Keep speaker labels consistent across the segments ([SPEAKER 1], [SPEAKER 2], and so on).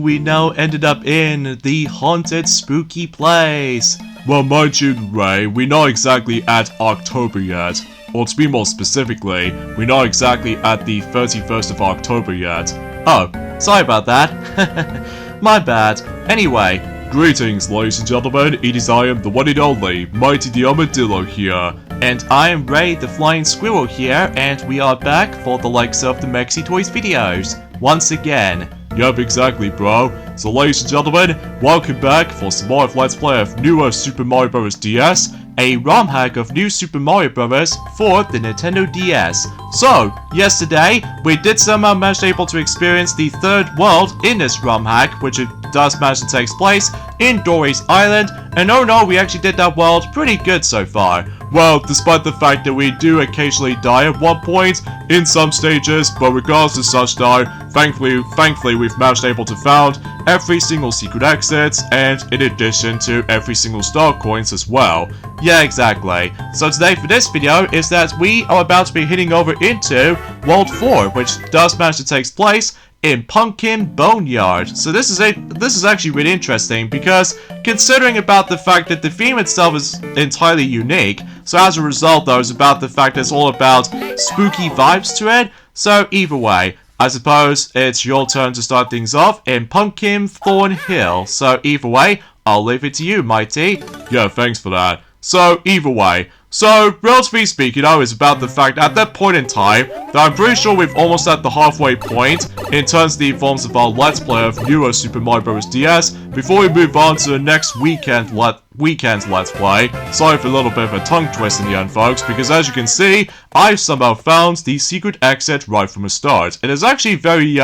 [SPEAKER 1] we now ended up in the haunted spooky place.
[SPEAKER 2] Well, mind you, Ray, we're not exactly at October yet. Or to be more specifically, we're not exactly at the 31st of October yet.
[SPEAKER 1] Oh, sorry about that. My bad. Anyway.
[SPEAKER 2] Greetings, ladies and gentlemen, it is I am the one and only, Mighty the Armadillo here.
[SPEAKER 1] And I am Ray the Flying Squirrel here, and we are back for the likes of the Mexi Toys videos. Once again.
[SPEAKER 2] Yup, exactly, bro. So ladies and gentlemen, welcome back for some more of Let's Play of newer Super Mario Bros. DS,
[SPEAKER 1] a ROM hack of New Super Mario Bros. For the Nintendo DS. So, yesterday, we did somehow manage able to experience the third world in this ROM hack, which it does manage to take place in Dory's Island, and oh no, we actually did that world pretty good so far.
[SPEAKER 2] Well, despite the fact that we do occasionally die at one point, in some stages, but regardless of such though, thankfully we've managed able to found every single secret exit, and in addition to every single star coins as well.
[SPEAKER 1] Yeah, exactly. So today for this video is that we are about to be heading over into World 4, which does manage to take place in Pumpkin Boneyard. So this is actually really interesting because considering about the fact that the theme itself is entirely unique, so as a result though it's about the fact that it's all about spooky vibes to it. So either way, I suppose it's your turn to start things off in Pumpkin Thorn Hill. So either way, I'll leave it to you, Mighty.
[SPEAKER 2] Yeah, thanks for that. So either way, so relatively speaking, it's about the fact at that point in time that I'm pretty sure we've almost at the halfway point in terms of the forms of our Let's Play of newer Super Mario Bros. DS before we move on to the next weekend's Let's Play. Sorry for a little bit of a tongue twist in the end, folks, because as you can see, I've somehow found the secret exit right from the start. It is actually very,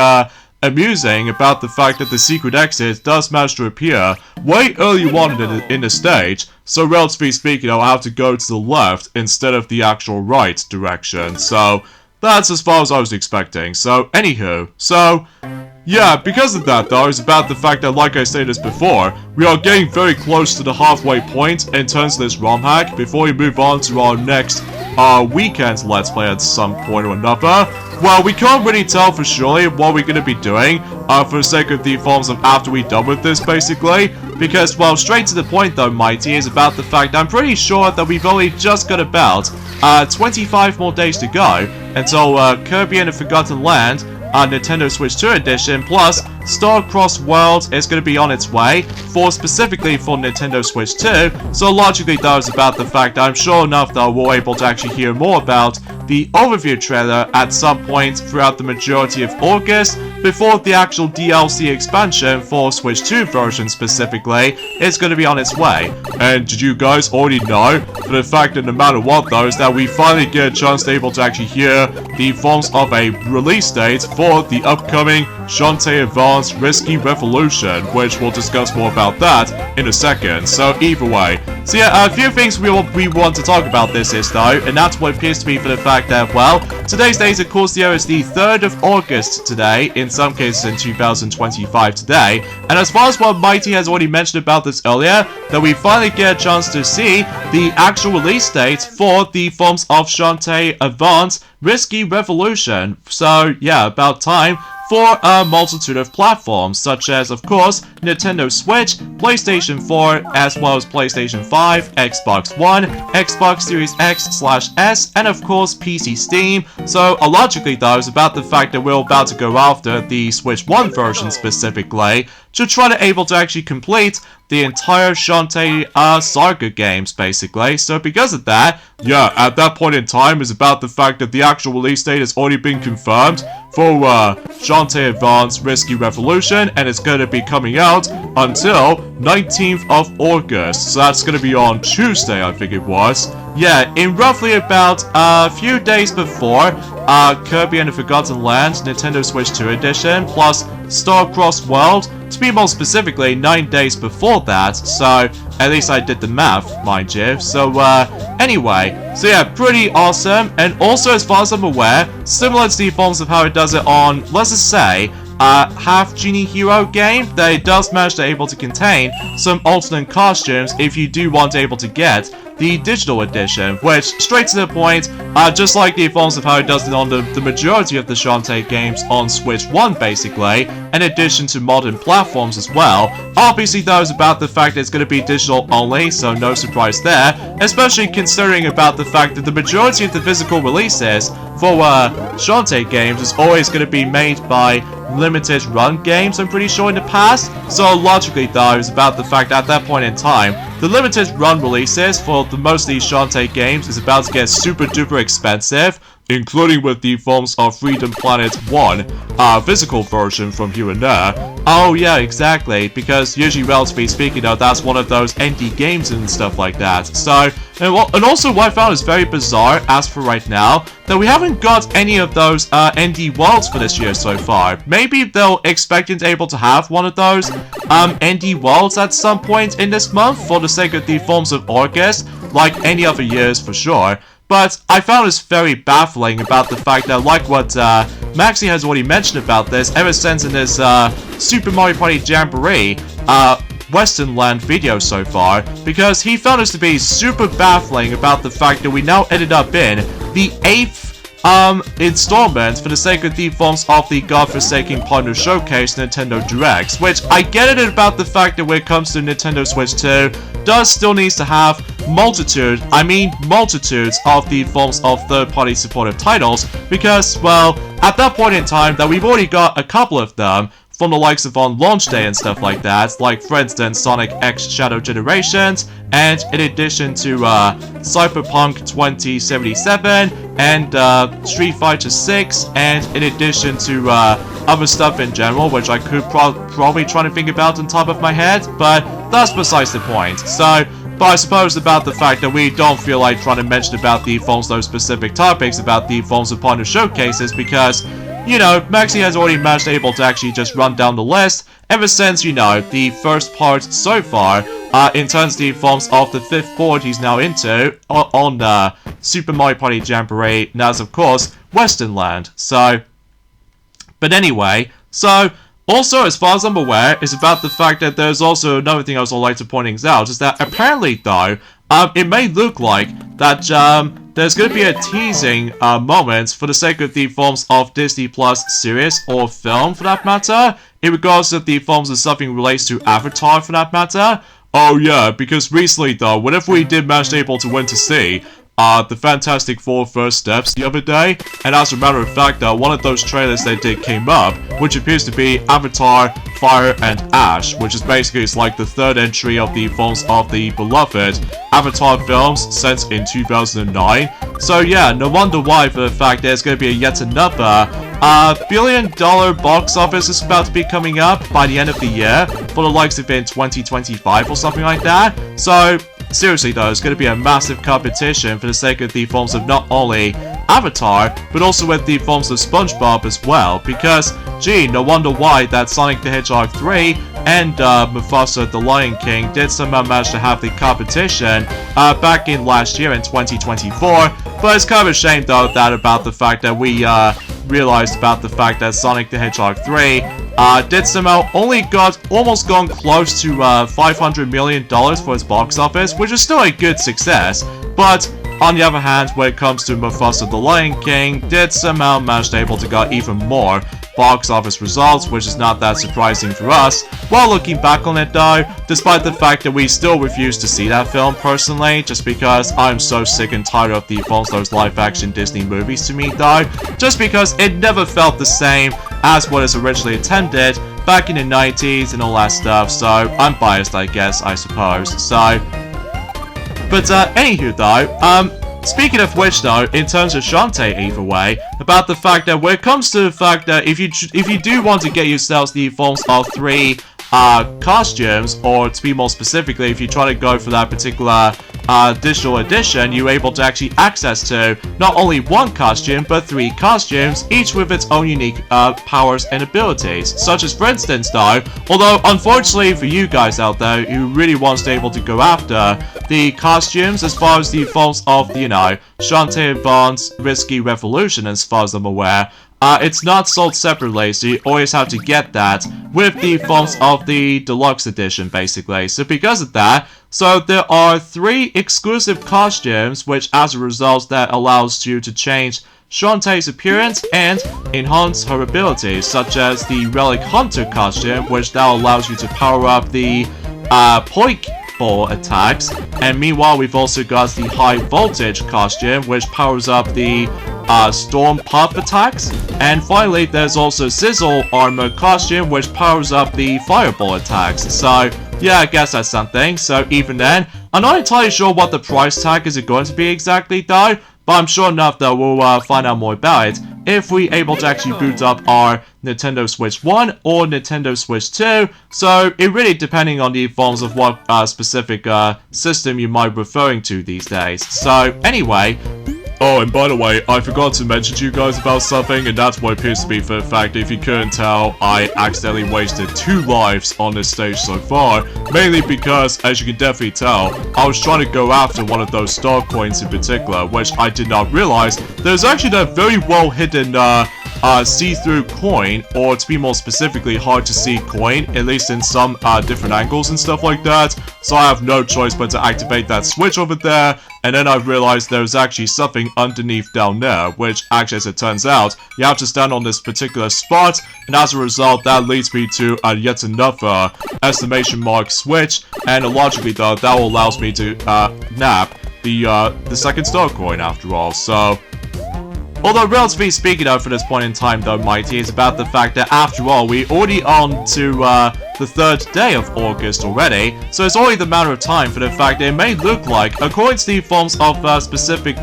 [SPEAKER 2] amusing about the fact that the secret exit does manage to appear way early on in the stage, so relatively speaking I'll have to go to the left instead of the actual right direction, so that's as far as I was expecting. So anywho, so yeah, because of that though, it's about the fact that, like I stated before, we are getting very close to the halfway point in terms of this ROM hack before we move on to our next weekend's Let's Play at some point or another. Well, we can't really tell for surely what we're going to be doing for the sake of the forms of after we're done with this, basically. Because, well, straight to the point though, Mighty, is about the fact I'm pretty sure that we've only just got about 25 more days to go until Kirby and the Forgotten Land Nintendo Switch 2 edition plus Star Cross World is going to be on its way specifically for Nintendo Switch 2. So logically though is about the fact I'm sure enough that we're able to actually hear more about the overview trailer at some point throughout the majority of August before the actual DLC expansion for Switch 2 version specifically is going to be on its way. And did you guys already know for the fact that no matter what though is that we finally get a chance to able to actually hear the forms of a release date for the upcoming Shantae Advance Risky Revolution, which we'll discuss more about that in a second. So either way, so yeah, a few things we want to talk about this is though, and that's what appears to be for the fact that, well, today's date of course the year is the 3rd of August today, in some cases in 2025 today, and as far as what Mighty has already mentioned about this earlier, that we finally get a chance to see the actual release date for the forms of Shantae Advance Risky Revolution. So yeah, about time for a multitude of platforms, such as, of course, Nintendo Switch, PlayStation 4, as well as PlayStation 5, Xbox One, Xbox Series X/S, and of course, PC Steam. So, logically though, it's about the fact that we're about to go after the Switch 1 version specifically, to try to able to actually complete the entire Shantae saga games, basically. So because of that, yeah, at that point in time is about the fact that the actual release date has already been confirmed for Shantae Advance Risky Revolution, and it's going to be coming out until 19th of August. So that's going to be on Tuesday, I think it was. Yeah, in roughly about a few days before Kirby and the Forgotten Land Nintendo Switch 2 edition plus Star Cross World, to be more specifically 9 days before that, so at least I did the math, mind you. So anyway, so yeah, pretty awesome, and also as far as I'm aware, similar to the forms of how it does it on, let's just say,
[SPEAKER 1] half Genie Hero game, that it does manage to able to contain some alternate costumes if you do want to able to get the digital edition, which, straight to the point, just like the forms of how it does it on the majority of the Shantae games on Switch 1, basically, in addition to modern platforms as well. Obviously, though, is about the fact that it's going to be digital only, so no surprise there, especially considering about the fact that the majority of the physical releases for Shantae games is always going to be made by limited run games, I'm pretty sure, in the past. So logically, though, is about the fact that at that point in time, the limited run releases for the most of these Shantae games is about to get super duper expensive, including with the forms of Freedom Planet 1 physical version from here and there. Oh yeah, exactly, because usually, relatively speaking, though, that's one of those indie games and stuff like that. So, and also what I found is very bizarre, as for right now, that we haven't got any of those indie worlds for this year so far. Maybe they'll expect it able to have one of those indie worlds at some point in this month for the sake of the forms of August, like any other years for sure. But I found this very baffling about the fact that, like what Maxi has already mentioned about this ever since in his Super Mario Party Jamboree Western Land video so far, because he found this to be super baffling about the fact that we now ended up in the 8th installment for the sake of the forms of the godforsaken Partner Showcase Nintendo Directs, which I get it about the fact that when it comes to Nintendo Switch 2, does still needs to have multitudes of the forms of third-party supportive titles, because, well, at that point in time that we've already got a couple of them from the likes of on launch day and stuff like that, like for instance Sonic X Shadow Generations, and in addition to Cyberpunk 2077 and Street Fighter 6, and in addition to other stuff in general, which I could probably try to think about on top of my head, but that's besides the point. So, but I suppose about the fact that we don't feel like trying to mention about the forms of those specific topics about the forms of partner showcases, because, you know, Maxi has already managed able to actually just run down the list ever since, you know, the first part so far, in terms of the forms of the 5th board he's now into on Super Mario Party Jamboree, and that's of course Western Land. So, but anyway, so also as far as I'm aware is about the fact that there's also another thing I would like to point out, is that apparently though, it may look like that there's going to be a teasing moment for the sake of the forms of Disney Plus series or film for that matter, in regards to the forms of something relates to Avatar for that matter. Oh yeah, because recently though, whenever we did manage to able to win to see the Fantastic Four First Steps the other day, and as a matter of fact, one of those trailers they did came up, which appears to be Avatar, Fire and Ash, which is basically it's like the third entry of the films of the beloved Avatar films since in 2009. So yeah, no wonder why for the fact there's going to be yet another $1 billion box office is about to be coming up by the end of the year for the likes of in 2025 or something like that. So seriously though, it's going to be a massive competition for the sake of the forms of not only Avatar, but also with the forms of SpongeBob as well, because, gee, no wonder why that Sonic the Hedgehog 3 and Mufasa the Lion King did somehow manage to have the competition back in last year in 2024, but it's kind of a shame though that about the fact that we realized about the fact that Sonic the Hedgehog 3 did somehow only almost gone close to $500 million for its box office, which is still a good success, but on the other hand, when it comes to Mufasa the Lion King, did somehow manage to able to get even more box office results, which is not that surprising for us. While looking back on it though, despite the fact that we still refuse to see that film personally, just because I'm so sick and tired of the films, those live action Disney movies to me though, just because it never felt the same as what is originally intended back in the 90s and all that stuff, so I'm biased I guess, I suppose. So, but anywho though, speaking of which though, in terms of Shantae either way, about the fact that when it comes to the fact that if you do want to get yourselves the forms of 3 costumes, or to be more specifically, if you try to go for that particular digital edition, you're able to actually access to not only 1 costume, but 3 costumes, each with its own unique powers and abilities. Such as, for instance, though, although unfortunately for you guys out there who really wants to able to go after the costumes as far as the forms of, you know, Shantae and Bond's Risky Revolution, as far as I'm aware, it's not sold separately, so you always have to get that with the forms of the deluxe edition, basically. So because of that, so there are 3 exclusive costumes, which as a result that allows you to change Shantae's appearance and enhance her abilities, such as the Relic Hunter costume, which now allows you to power up the Poik Ball attacks, and meanwhile we've also got the High Voltage costume, which powers up the Storm Puff attacks, and finally there's also Sizzle Armor costume, which powers up the Fireball attacks. So yeah, I guess that's something. So even then, I'm not entirely sure what the price tag is going to be exactly though, but I'm sure enough that we'll find out more about it if we're able to actually boot up our Nintendo Switch 1 or Nintendo Switch 2. So it really depending on the forms of what specific system you might be referring to these days. So anyway.
[SPEAKER 2] Oh, and by the way, I forgot to mention to you guys about something, and that's what appears to be for the fact, if you couldn't tell, I accidentally wasted 2 lives on this stage so far, mainly because, as you can definitely tell, I was trying to go after one of those star coins in particular, which I did not realize there's actually that very well hidden see-through coin, or to be more specifically, hard to see coin, at least in some different angles and stuff like that. So I have no choice but to activate that switch over there, and then I realized there's actually something underneath down there, which actually, as it turns out, you have to stand on this particular spot, and as a result, that leads me to yet another exclamation mark switch, and logically though, that allows me to nab the second star coin after all. So although relatively speaking though, for this point in time though, Mighty, is about the fact that after all, we're already on to the 3rd day of August already, so it's only the matter of time for the fact that it may look like, according to the forms of specific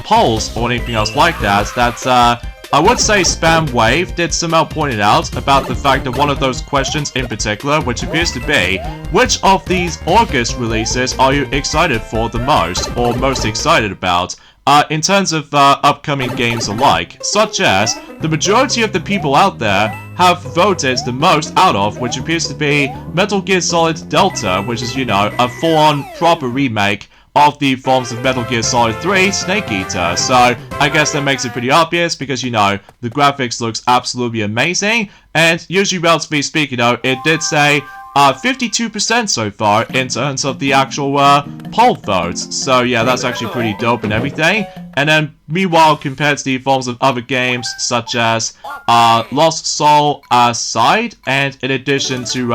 [SPEAKER 2] polls or anything else like that, that I would say Spam Wave did somehow point it out about the fact that one of those questions in particular, which appears to be, which of these August releases are you excited for the most, or most excited about? In terms of upcoming games alike, such as the majority of the people out there have voted the most out of, which appears to be Metal Gear Solid Delta, which is, you know, a full-on proper remake of the forms of Metal Gear Solid 3 Snake Eater. So I guess that makes it pretty obvious because, you know, the graphics looks absolutely amazing, and usually relatively speaking though, it did say 52% so far in terms of the actual poll votes. So yeah, that's actually pretty dope and everything. And then meanwhile, compared to the forms of other games such as Lost Soul Side, and in addition to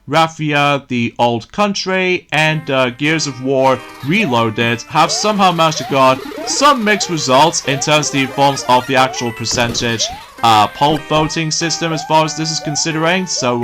[SPEAKER 2] Rafia, The Old Country, and Gears of War Reloaded, have somehow managed to get some mixed results in terms of the forms of the actual percentage poll voting system as far as this is considering. So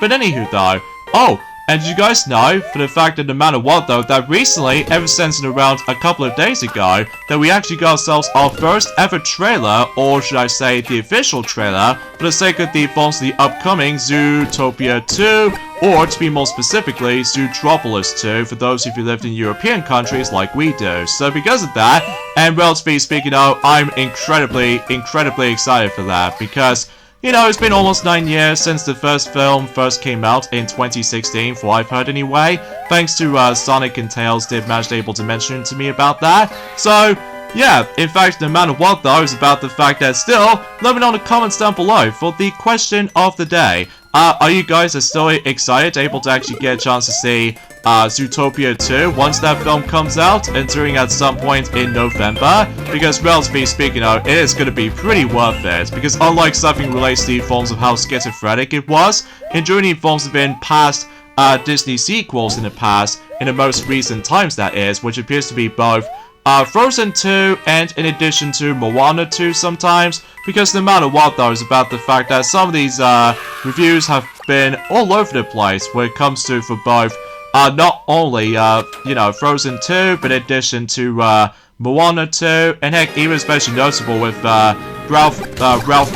[SPEAKER 2] but anywho though, oh, and did you guys know, for the fact that no matter what though, that recently, ever since in around a couple of days ago, that we actually got ourselves our first ever trailer, or should I say the official trailer, for the sake of the forms of the upcoming Zootopia 2, or to be more specifically, Zootropolis 2, for those of you who lived in European countries like we do. So because of that, and relatively speaking though, I'm incredibly excited for that, because you know, it's been almost 9 years since the first film first came out in 2016, for what I've heard anyway. Thanks to Sonic and Tails, they've managed able to mention to me about that. So, yeah, in fact, no matter what though, is about the fact that still, let me know in the comments down below for the question of the day. Are you guys still excited, able to actually get a chance to see Zootopia 2 once that film comes out, and during at some point in November? Because relatively speaking, it is going to be pretty worth it, because unlike something related to the forms of how schizophrenic it was, enduring the forms have been past Disney sequels in the past, in the most recent times that is, which appears to be both Frozen 2 and in addition to Moana 2 sometimes, because no matter what though, is about the fact that some of these reviews have been all over the place when it comes to for both not only you know, Frozen 2, but in addition to Moana 2, and heck, even especially notable with Ralph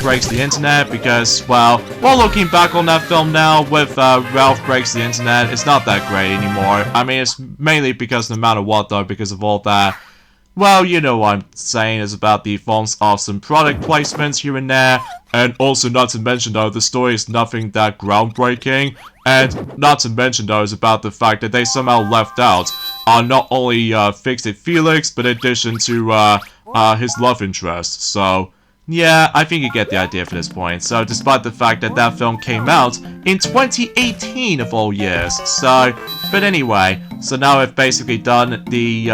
[SPEAKER 2] Breaks the Internet, because, well, while looking back on that film now with Ralph Breaks the Internet, it's not that great anymore. I mean, it's mainly because no matter what though, because of all that, well, you know what I'm saying, is about the forms of some product placements here and there, and also not to mention though, the story is nothing that groundbreaking, and not to mention though, is about the fact that they somehow left out not only Fix It Felix, but in addition to his love interest. So,
[SPEAKER 1] Yeah, I think you get the idea for this point. So, despite the fact that that film came out in 2018 of all years. So, but anyway, so now I've basically done the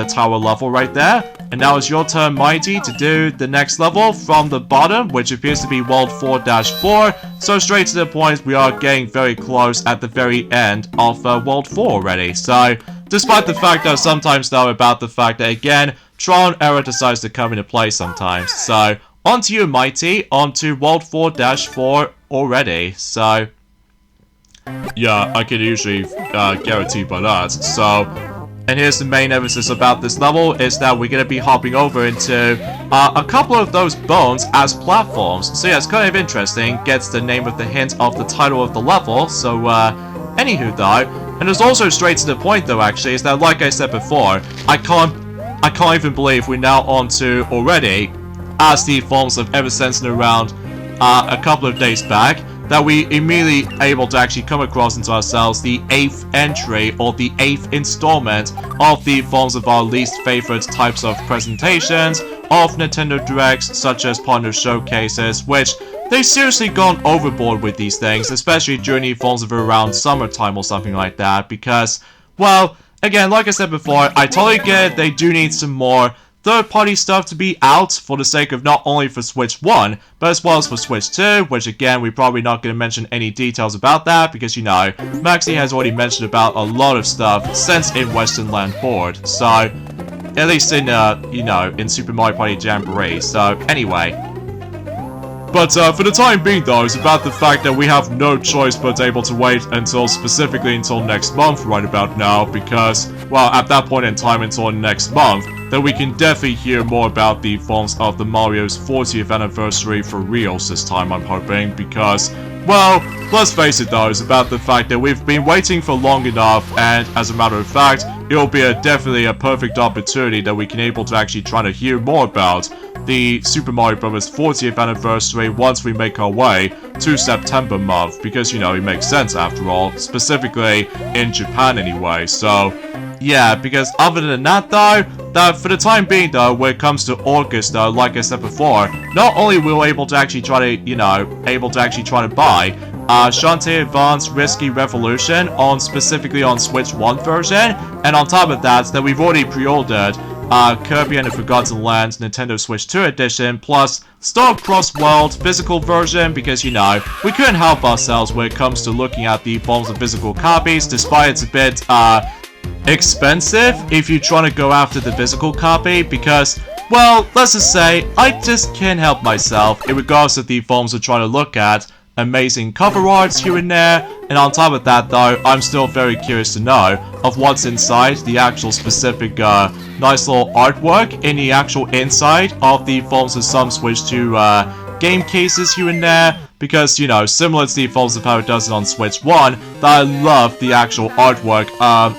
[SPEAKER 1] tower level right there. And now it's your turn, Mighty, to do the next level from the bottom, which appears to be World 4-4. So straight to the point, we are getting very close at the very end of World 4 already. So, despite the fact that sometimes though about the fact that again, trial and error decides to come into play sometimes. So, on to you, Mighty, on to World 4-4 already. So,
[SPEAKER 2] yeah, I can usually guarantee by that. So,
[SPEAKER 1] and here's the main emphasis about this level, is that we're going to be hopping over into a couple of those bones as platforms. So yeah, it's kind of interesting, gets the name of the hint of the title of the level, so anywho though, and it's also straight to the point though actually, is that like I said before, I can't even believe we're now on to already, as the forms of ever since and around a couple of days back, that we immediately able to actually come across into ourselves the 8th entry or the 8th installment of the forms of our least favorite types of presentations of Nintendo Directs, such as partner showcases, which they've seriously gone overboard with these things, especially during the forms of around summertime or something like that, because, well, again, like I said before, I totally get it, they do need some more third-party stuff to be out for the sake of not only for Switch 1, but as well as for Switch 2, which again, we're probably not going to mention any details about that, because, you know, Maxi has already mentioned about a lot of stuff since in Western Land Board, so, at least in, you know, in Super Mario Party Jamboree, so, anyway.
[SPEAKER 2] But for the time being though, it's about the fact that we have no choice but able to wait specifically until next month right about now, because, well, at that point in time until next month, then we can definitely hear more about the forms of the Mario's 40th anniversary for reals this time, I'm hoping, because, well, let's face it though, it's about the fact that we've been waiting for long enough, and as a matter of fact, it'll be definitely a perfect opportunity that we can able to actually try to hear more about the Super Mario Bros. 40th anniversary once we make our way to September month, because, you know, it makes sense after all, specifically in Japan anyway, so, yeah, because other than that though, that for the time being though, when it comes to August though, like I said before, not only were we able to actually try to, you know, buy Shantae Advanced Risky Revolution specifically on Switch 1 version, and on top of that, we've already pre-ordered Kirby and the Forgotten Land Nintendo Switch 2 edition, plus Star Cross World physical version, because, you know, we couldn't help ourselves when it comes to looking at the forms of physical copies, despite it's a bit expensive if you're trying to go after the physical copy, because, well, let's just say, I just can't help myself in regards to the forms we're trying to look at. Amazing cover arts here and there, and on top of that though, I'm still very curious to know of what's inside the actual specific nice little artwork in the actual inside of the forms of some Switch 2 game cases here and there, because, you know, similar to the forms of how it does it on Switch 1, that I love the actual artwork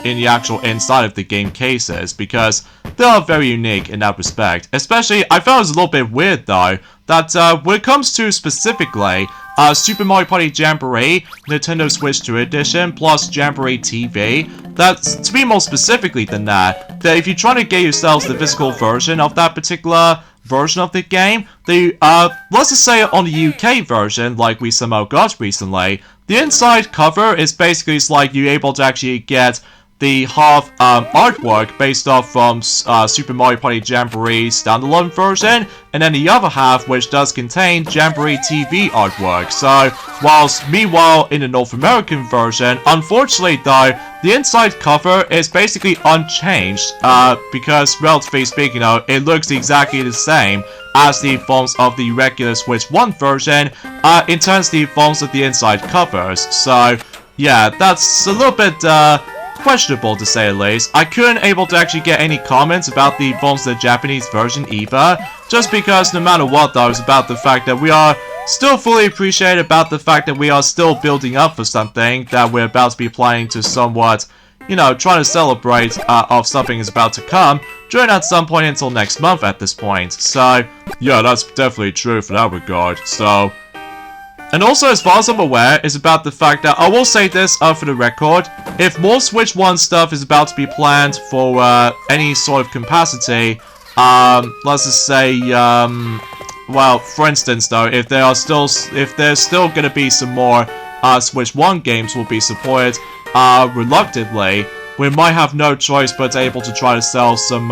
[SPEAKER 2] in the actual inside of the game cases, because they are very unique in that respect. Especially, I found it was a little bit weird though, that when it comes to specifically Super Mario Party Jamboree, Nintendo Switch 2 Edition, plus Jamboree TV, that's, to be more specifically than that if you're trying to get yourselves the physical version of that particular version of the game, let's just say on the UK version, like we somehow got recently, the inside cover is basically it's like you're able to actually get the half artwork based off from Super Mario Party Jamboree standalone version, and then the other half which does contain Jamboree TV artwork. So, meanwhile in the North American version, unfortunately though, the inside cover is basically unchanged, because relatively speaking though, it looks exactly the same as the forms of the regular Switch 1 version, in terms of the forms of the inside covers. So, yeah, that's a little bit, questionable to say the least. I couldn't able to actually get any comments about the forms of the Japanese version either, just because no matter what though, it's about the fact that we are still fully appreciated about the fact that we are still building up for something that we're about to be planning to somewhat, you know, trying to celebrate of something is about to come during at some point until next month at this point. So, yeah, that's definitely true for that regard. So, and also, as far as I'm aware, is about the fact that, I will say this for the record, if more Switch 1 stuff is about to be planned for any sort of capacity, let's just say,
[SPEAKER 1] well, for instance though, if there's still gonna be some more Switch 1 games will be supported reluctantly, we might have no choice but able to try to sell some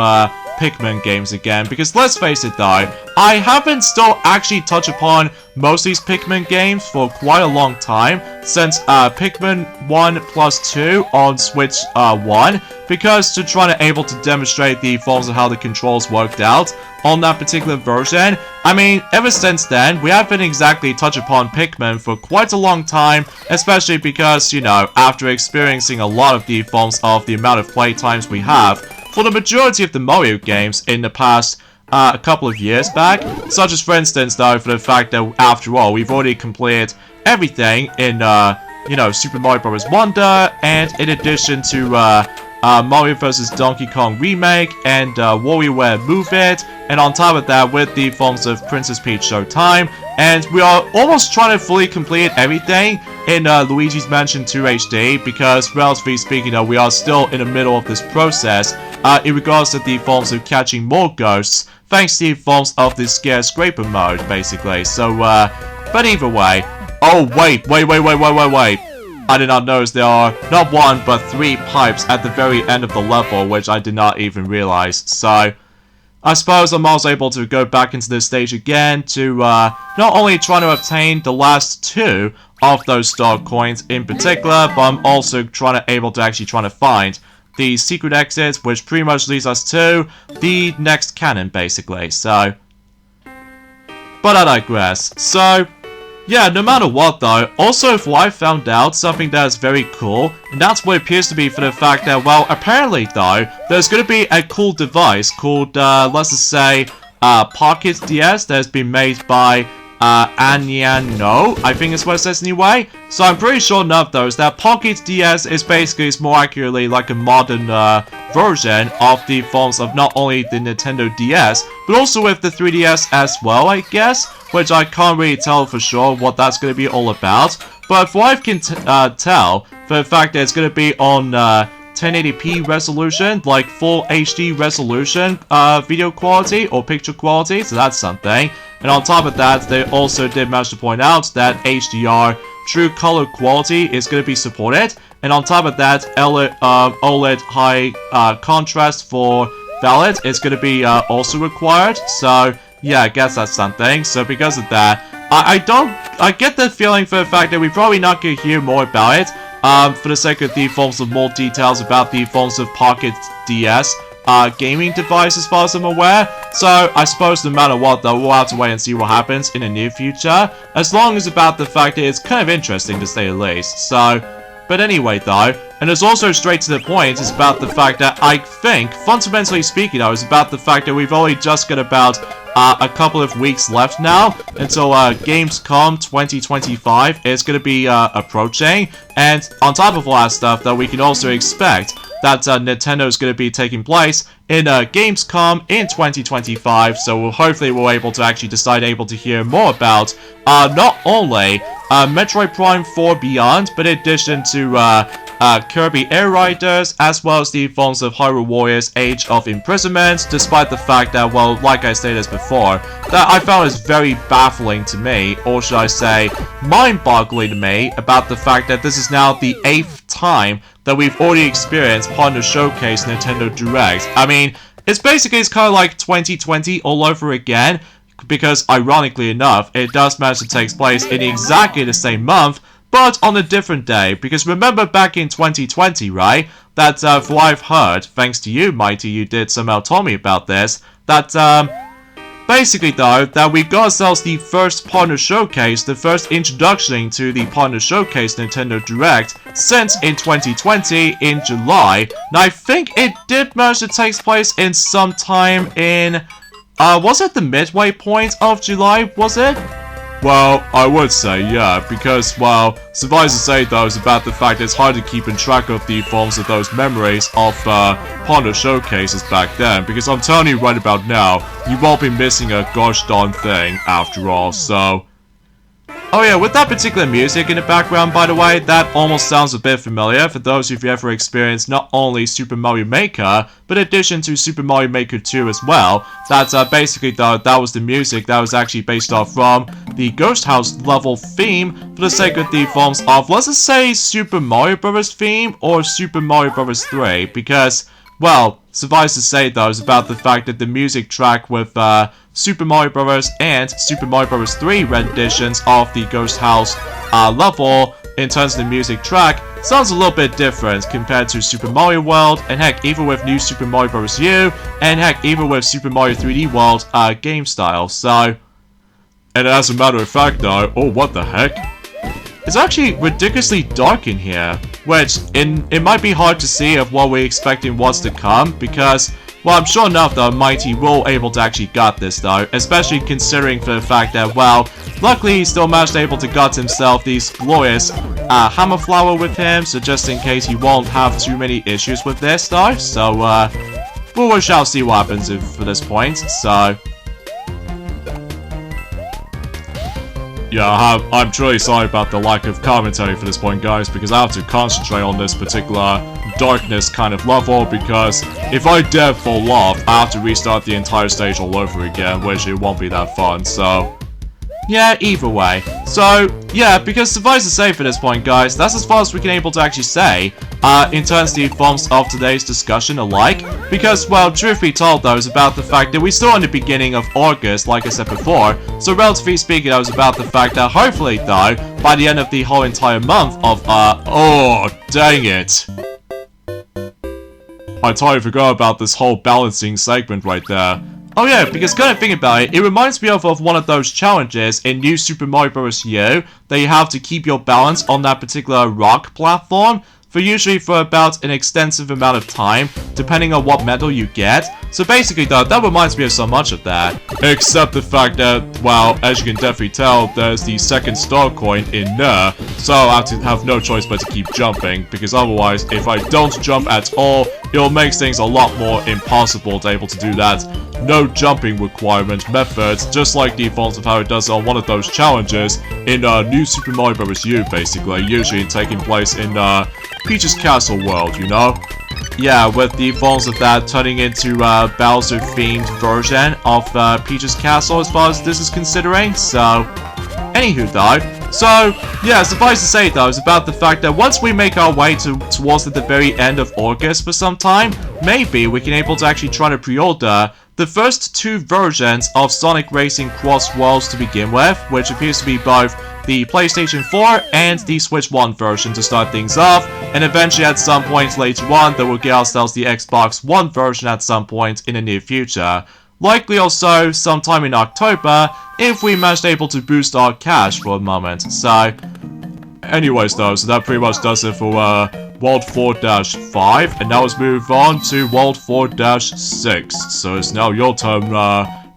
[SPEAKER 1] Pikmin games again, because let's face it though, I haven't still actually touched upon most of these Pikmin games for quite a long time, since Pikmin 1 plus 2 on Switch 1, because to try to able to demonstrate the forms of how the controls worked out on that particular version. I mean, ever since then, we haven't exactly touched upon Pikmin for quite a long time, especially because, you know, after experiencing a lot of the forms of the amount of playtimes we have for the majority of the Mario games in the past a couple of years back, such as, for instance, though, for the fact that, after all, we've already completed everything in, you know, Super Mario Bros. Wonder, and in addition to, Mario vs. Donkey Kong Remake, and, WarioWare Move It, and on top of that, with the forms of Princess Peach Showtime, and we are almost trying to fully complete everything in, Luigi's Mansion 2 HD, because, relatively speaking, we are still in the middle of this process, in regards to the forms of catching more ghosts, thanks to the forms of the Scare Scraper mode, basically. So, but either way. Oh, wait. I did not notice there are not one, but 3 pipes at the very end of the level, which I did not even realize. So, I suppose I'm also able to go back into this stage again to, not only try to obtain the last 2 of those star coins in particular, but I'm also able to find the secret exit, which pretty much leads us to the next cannon, basically. So, but I digress. So, yeah, no matter what though, also for I found out something that is very cool, and that's what it appears to be for the fact that, well, apparently though, there's going to be a cool device called, let's just say, Pocket DS that has been made by Anyano, I think is what it says anyway. So I'm pretty sure enough though is that Pocket DS is basically, more accurately like a modern version of the forms of not only the Nintendo DS, but also with the 3DS as well, I guess, which I can't really tell for sure what that's going to be all about. But for what I can tell, for the fact that it's going to be on 1080p resolution, like full HD resolution video quality or picture quality, so that's something. And on top of that, they also did manage to point out that HDR true color quality is going to be supported, and on top of that, OLED high contrast for valid is going to be also required. So yeah, I guess that's something. So because of that, I get the feeling for the fact that we're probably not going to hear more about it. For the sake of the forms of more details about the forms of Pocket DS gaming device as far as I'm aware. So I suppose no matter what though, we'll have to wait and see what happens in the near future, as long as about the fact that it's kind of interesting to say the least. So, but anyway though, and it's also straight to the point, is about the fact that I think, fundamentally speaking though, is about the fact that we've only just got about a couple of weeks left now until Gamescom 2025 is going to be approaching, and on top of all that stuff though, we can also expect that Nintendo is going to be taking place in Gamescom in 2025, so hopefully we're able to actually able to hear more about not only Metroid Prime 4 Beyond, but in addition to Kirby Air Riders, as well as the forms of Hyrule Warriors Age of Imprisonment, despite the fact that, well, like I stated before, that I found is very baffling to me, or should I say, mind-boggling to me, about the fact that this is now the 8th time that we've already experienced Partner Showcase Nintendo Direct. I mean, it's kind of like 2020 all over again, because ironically enough, it does manage to take place in exactly the same month, but on a different day. Because remember back in 2020, right, that for what I've heard, thanks to you, Mighty, you did somehow tell me about this, that basically though, that we got ourselves the first Partner Showcase, the first introduction to the Partner Showcase Nintendo Direct since in 2020 in July. Now I think it did manage to take place in some time in, was it the midway point of July, was it? Well, I would say, yeah, because, well, suffice to say, though, is about the fact that it's hard to keep in track of the forms of those memories of, Partner Showcases back then, because I'm telling you right about now, you won't be missing a gosh darn thing, after all, so... Oh yeah, with that particular music in the background, by the way, that almost sounds a bit familiar for those who've ever experienced not only Super Mario Maker, but in addition to Super Mario Maker 2 as well. That's basically, though, that was the music that was actually based off from the Ghost House level theme for the sake of the forms of, let's just say, Super Mario Bros. Theme or Super Mario Bros. 3, because, well, suffice to say, though, is about the fact that the music track with Super Mario Bros. And Super Mario Bros. 3 renditions of the Ghost House level, in terms of the music track, sounds a little bit different compared to Super Mario World, and heck, even with New Super Mario Bros. U, and heck, even with Super Mario 3D World game style, so... And as a matter of fact, though, oh, what the heck? It's actually ridiculously dark in here, which it might be hard to see of what we're expecting what's to come, because, well, I'm sure enough that Mighty will able to actually gut this, though, especially considering for the fact that, well, luckily he still managed to able to gut himself these glorious hammer flower with him, so just in case he won't have too many issues with this, though, so, we shall see what happens for this point, so...
[SPEAKER 2] Yeah, I'm truly sorry about the lack of commentary for this point, guys, because I have to concentrate on this particular darkness kind of level, because if I dare fall off, I have to restart the entire stage all over again, which it won't be that fun, so...
[SPEAKER 1] Yeah, either way. So, yeah, because suffice to say for this point, guys, that's as far as we can able to actually say, in terms of the forms of today's discussion alike, because, well, truth be told, though, is about the fact that we're still in the beginning of August, like I said before, so relatively speaking, that was about the fact that hopefully, though, by the end of the whole entire month of, oh, dang it.
[SPEAKER 2] I totally forgot about this whole balancing segment right there.
[SPEAKER 1] Oh yeah, because kind of thinking about it, it reminds me of one of those challenges in New Super Mario Bros. U that you have to keep your balance on that particular rock platform for about an extensive amount of time, depending on what medal you get. So basically, though, that reminds me of so much of that.
[SPEAKER 2] Except the fact that, well, as you can definitely tell, there's the second star coin in there, so I have to have no choice but to keep jumping, because otherwise, if I don't jump at all, it'll make things a lot more impossible to able to do that no jumping requirement method, just like the forms of how it does on one of those challenges in New Super Mario Bros. U, basically, usually taking place in Peach's Castle world, you know?
[SPEAKER 1] Yeah, with the forms of that turning into Bowser-themed version of Peach's Castle as far as this is considering, so... Anywho, though, so, yeah, suffice to say, though, is about the fact that once we make our way towards the very end of August for some time, maybe we can able to actually try to pre-order the first two versions of Sonic Racing Cross Worlds to begin with, which appears to be both the PlayStation 4 and the Switch 1 version to start things off, and eventually at some point later on, that we'll get ourselves the Xbox One version at some point in the near future. Likely also sometime in October, if we manage able to boost our cash for a moment, so...
[SPEAKER 2] Anyways though, so that pretty much does it for World 4-5, and now let's move on to World 4-6. So it's now your turn,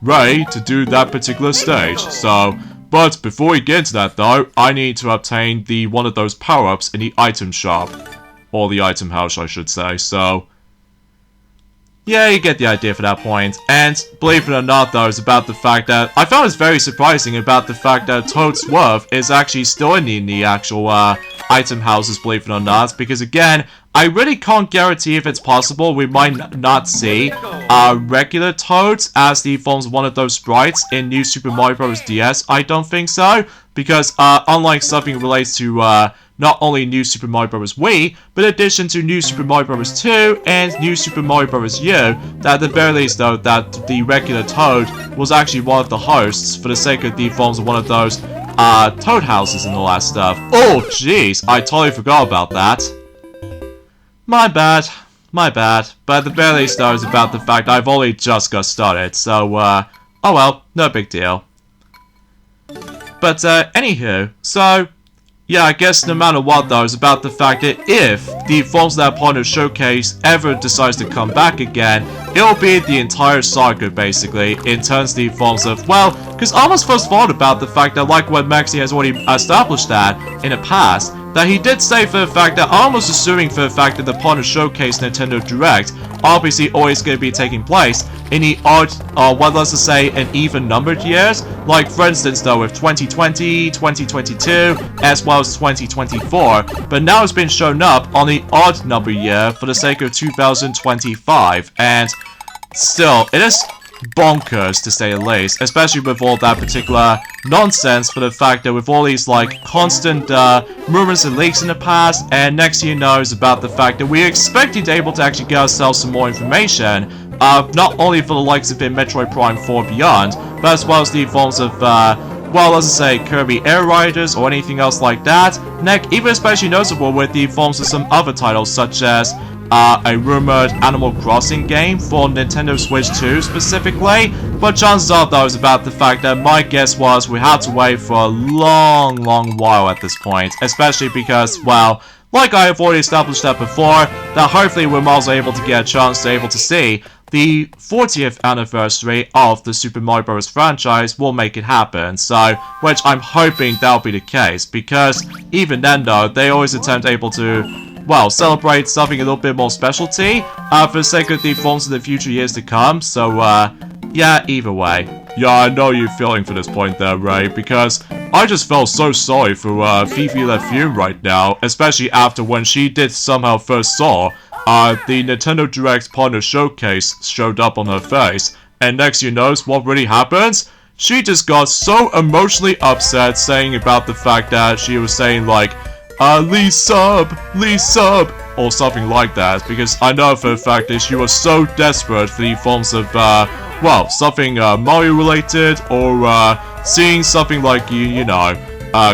[SPEAKER 2] Ray, to do that particular stage, so... But before we get into that though, I need to obtain one of those power-ups in the item shop. Or the item house, I should say, so...
[SPEAKER 1] Yeah, you get the idea for that point. And believe it or not, though, it's about the fact that I found it very surprising about the fact that Toad Swerve is actually still in the actual item houses, believe it or not, because again, I really can't guarantee if it's possible we might not see regular Toads as the forms of one of those sprites in New Super Mario Bros. DS. I don't think so, because unlike something relates to not only New Super Mario Bros. Wii, but in addition to New Super Mario Bros. 2 and New Super Mario Bros. U, that at the very least, though, that the regular Toad was actually one of the hosts for the sake of the forms of one of those Toad houses and all that stuff. Oh, jeez, I totally forgot about that. My bad. My bad. But at the very least, though, it's about the fact I've only just got started, so, oh well, no big deal. But, anywho, so... Yeah, I guess no matter what, though, it's about the fact that if the Forms That Partner Showcase ever decides to come back again, it'll be the entire saga, basically, in terms of the forms of, well, because I almost first thought about the fact that, like what Maxi has already established that in the past, that he did say for the fact that, almost assuming for the fact that the Partner Showcase Nintendo Direct obviously always going to be taking place in the odd, well, let's just say an even numbered years, like for instance though with 2020, 2022, as well as 2024, but now it's been shown up on the odd number year for the sake of 2025, and still, it is bonkers to say the least, especially with all that particular nonsense for the fact that with all these like constant rumors and leaks in the past, and next thing you know is about the fact that we're expecting to able to actually get ourselves some more information, not only for the likes of in Metroid Prime 4 Beyond, but as well as the forms of well, let's just say Kirby Air Riders or anything else like that. Neck, even especially noticeable with the forms of some other titles such as a rumored Animal Crossing game for Nintendo Switch 2 specifically, but chances are though is about the fact that my guess was we had to wait for a long while at this point, especially because, well, like I have already established that before, that hopefully we're also able to get a chance to see the 40th anniversary of the Super Mario Bros. Franchise will make it happen, so, which I'm hoping that'll be the case, because even then though, they always attempt able to, well, celebrate something a little bit more specialty, for the sake of the forms of the future years to come, so, yeah, either way.
[SPEAKER 2] Yeah, I know you're feeling for this point there, Ray, because I just felt so sorry for Fifi LaFume right now, especially after when she did somehow first saw the Nintendo Direct Partner Showcase showed up on her face, and next you know what really happens? She just got so emotionally upset saying about the fact that she was saying like, Lee sub, or something like that, because I know for a fact that she was so desperate for the forms of, well, something Mario related, or seeing something like, you know,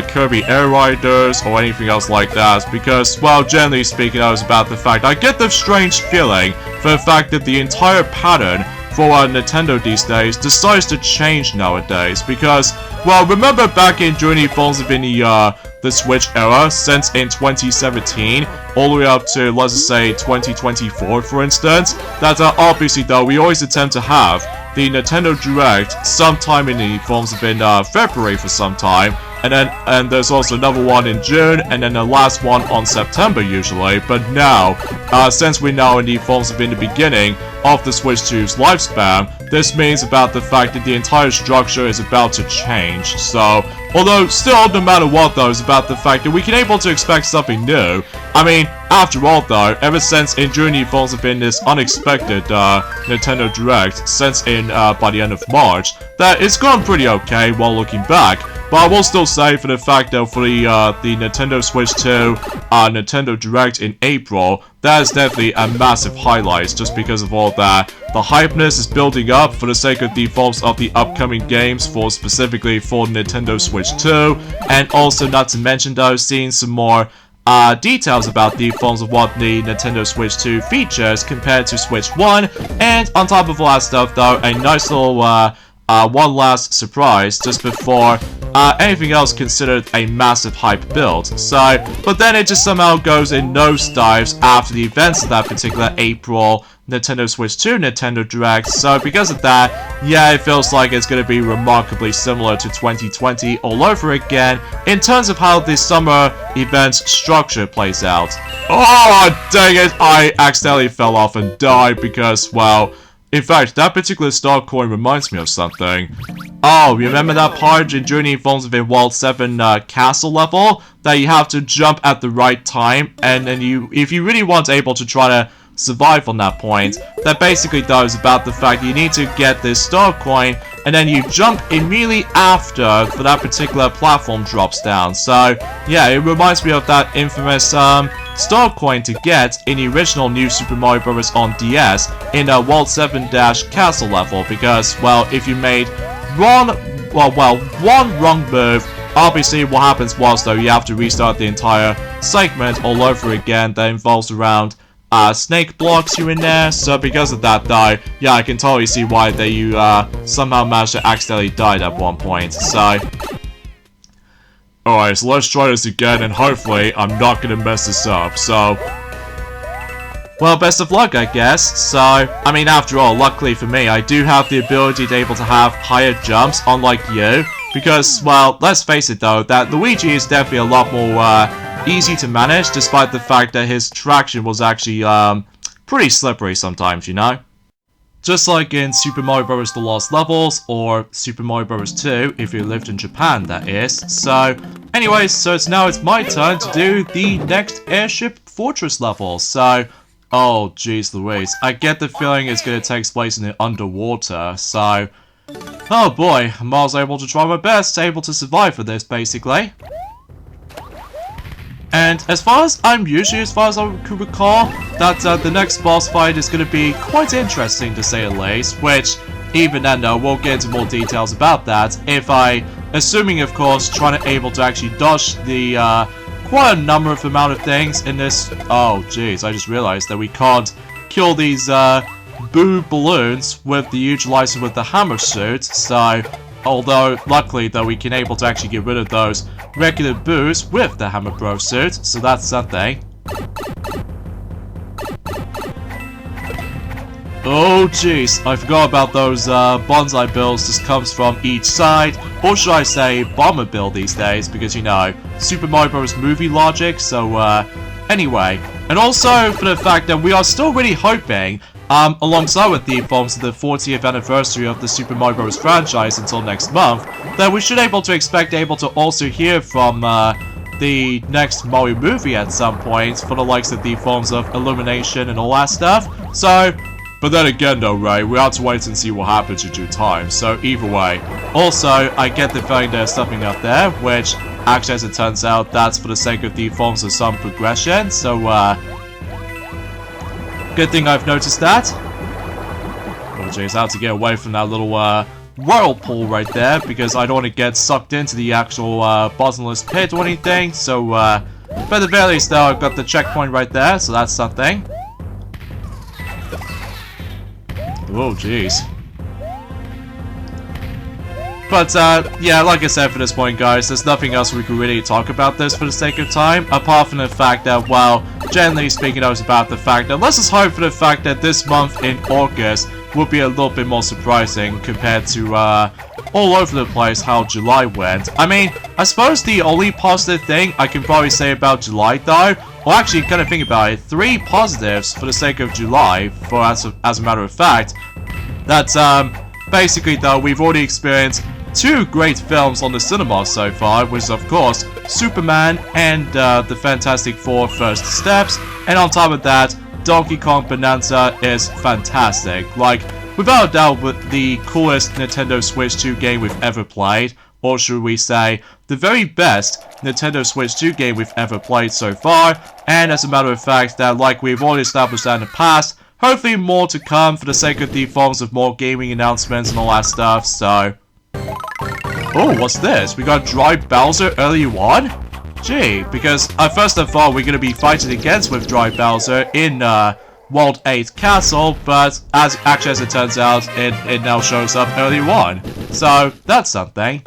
[SPEAKER 2] Kirby Air Riders, or anything else like that, because, well, generally speaking, I was about the fact, I get the strange feeling for the fact that the entire pattern for Nintendo these days decides to change nowadays, because, well, remember back in during the forms of the Switch era, since in 2017, all the way up to, let's just say, 2024, for instance, that obviously, though, we always attempt to have the Nintendo Direct sometime in the forms of in February for some time, and there's also another one in June, and then the last one on September usually, but now, since we're now in the forms of in the beginning of the Switch 2's lifespan, this means about the fact that the entire structure is about to change, so, although still, no matter what though, is about the fact that we can able to expect something new. I mean, after all though, ever since in during the forms of in this unexpected Nintendo Direct, since in by the end of March, that it's gone pretty okay while looking back. But I will still say for the fact that for the Nintendo Switch 2 Nintendo Direct in April, that is definitely a massive highlight just because of all that. The hypeness is building up for the sake of the forms of the upcoming games for specifically for Nintendo Switch 2, and also not to mention though, seeing some more details about the forms of what the Nintendo Switch 2 features compared to Switch 1, and on top of all that stuff though, a nice little one last surprise just before anything else considered a massive hype build. So, but then it just somehow goes in nosedives after the events of that particular April Nintendo Switch 2 Nintendo Direct, so because of that, yeah, it feels like it's going to be remarkably similar to 2020 all over again in terms of how the summer event's structure plays out. Oh, dang it, I accidentally fell off and died because, well, in fact, that particular star coin reminds me of something. Oh, remember that part during the forms of a World 7 castle level? That you have to jump at the right time, and then if you really want able to try to survive on that point, that basically does about the fact that you need to get this star coin, and then you jump immediately after for that particular platform drops down. So, yeah, it reminds me of that infamous star coin to get in the original New Super Mario Bros. On DS in a World 7 castle level, because, well, if you made one wrong move, obviously what happens was though you have to restart the entire segment all over again. That involves around snake blocks here and there, so because of that though, yeah, I can totally see why you somehow managed to accidentally die at one point, so. Alright, so let's try this again, and hopefully I'm not gonna mess this up, so.
[SPEAKER 1] Well, best of luck, I guess. So, I mean, after all, luckily for me, I do have the ability to be able to have higher jumps, unlike you, because, well, let's face it though, that Luigi is definitely a lot more, easy to manage, despite the fact that his traction was actually pretty slippery sometimes, you know? Just like in Super Mario Bros. The Lost Levels, or Super Mario Bros. 2, if you lived in Japan, that is. So, anyways, so it's my turn to do the next Airship Fortress level. So, oh jeez Louise, I get the feeling it's going to take place in the underwater, so... oh boy, I was able to try my best, able to survive for this, basically. And as far as I could recall, that the next boss fight is going to be quite interesting to say the least, which, even then though, we'll get into more details about that, assuming of course, able to actually dodge the, quite a number of amount of things in this. Oh jeez, I just realized that we can't kill these, boo balloons with the utilizing with the hammer suit, so... although, luckily, though, we can able to actually get rid of those regular boos with the Hammer Bro suit, so that's something. Oh, jeez, I forgot about those bonsai builds this comes from each side, or should I say bomber build these days, because, you know, Super Mario Bros. Movie logic, so, anyway. And also, for the fact that we are still really hoping... alongside with the forms of the 40th anniversary of the Super Mario Bros. Franchise until next month, that we should expect to also hear from the next Mario movie at some point for the likes of the forms of Illumination and all that stuff. So, but then again though, Ray, we have to wait and see what happens in due time, so either way. Also, I get the feeling there's something up there, which, actually as it turns out, that's for the sake of the forms of some progression, so good thing I've noticed that. Oh jeez, I have to get away from that little whirlpool right there, because I don't want to get sucked into the actual bottomless pit or anything, so but at the very least though, I've got the checkpoint right there, so that's something. Oh jeez. But, yeah, like I said for this point, guys, there's nothing else we could really talk about this for the sake of time, apart from the fact that, well, generally speaking, I was about the fact that, let's just hope for the fact that this month in August will be a little bit more surprising compared to, all over the place how July went. I mean, I suppose the only positive thing I can probably say about July, though, well, actually, kind of think about it, 3 positives for the sake of July, for as a matter of fact, that, basically, though, we've already experienced 2 great films on the cinema so far, which is of course Superman and the Fantastic Four First Steps, and on top of that, Donkey Kong Bonanza is fantastic. Like, without a doubt, the coolest Nintendo Switch 2 game we've ever played, or should we say, the very best Nintendo Switch 2 game we've ever played so far, and as a matter of fact, that like we've already established that in the past, hopefully more to come for the sake of the forms of more gaming announcements and all that stuff, so... oh, what's this? We got Dry Bowser early on? Gee, because at first I thought we're gonna be fighting against with Dry Bowser in World 8 Castle, but as it turns out, it now shows up early on. So, that's something.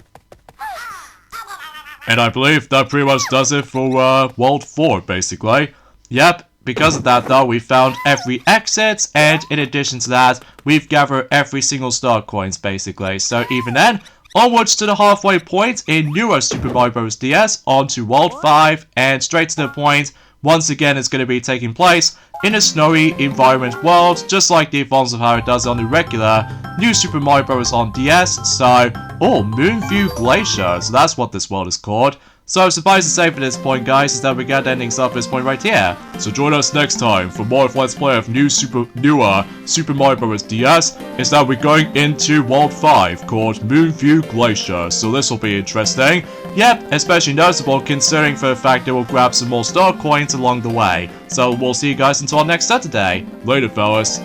[SPEAKER 1] And I believe that pretty much does it for World 4, basically. Yep, because of that though, we found every exit, and in addition to that, we've gathered every single star coins, basically. So even then, onwards to the halfway point in newer Super Mario Bros. DS, on to World 5, and straight to the point, once again it's going to be taking place in a snowy environment world, just like the forms of how it does on the regular new Super Mario Bros. On DS, so, oh, Moonview Glacier, so that's what this world is called. So, suffice to say for this point, guys, is that we got endings up at this point right here. So join us next time for more of Let's Play of newer Super Mario Bros. DS, is that we're going into World 5, called Moonview Glacier, so this will be interesting. Yep, especially noticeable considering for the fact that we'll grab some more star coins along the way. So we'll see you guys until next Saturday. Later, fellas.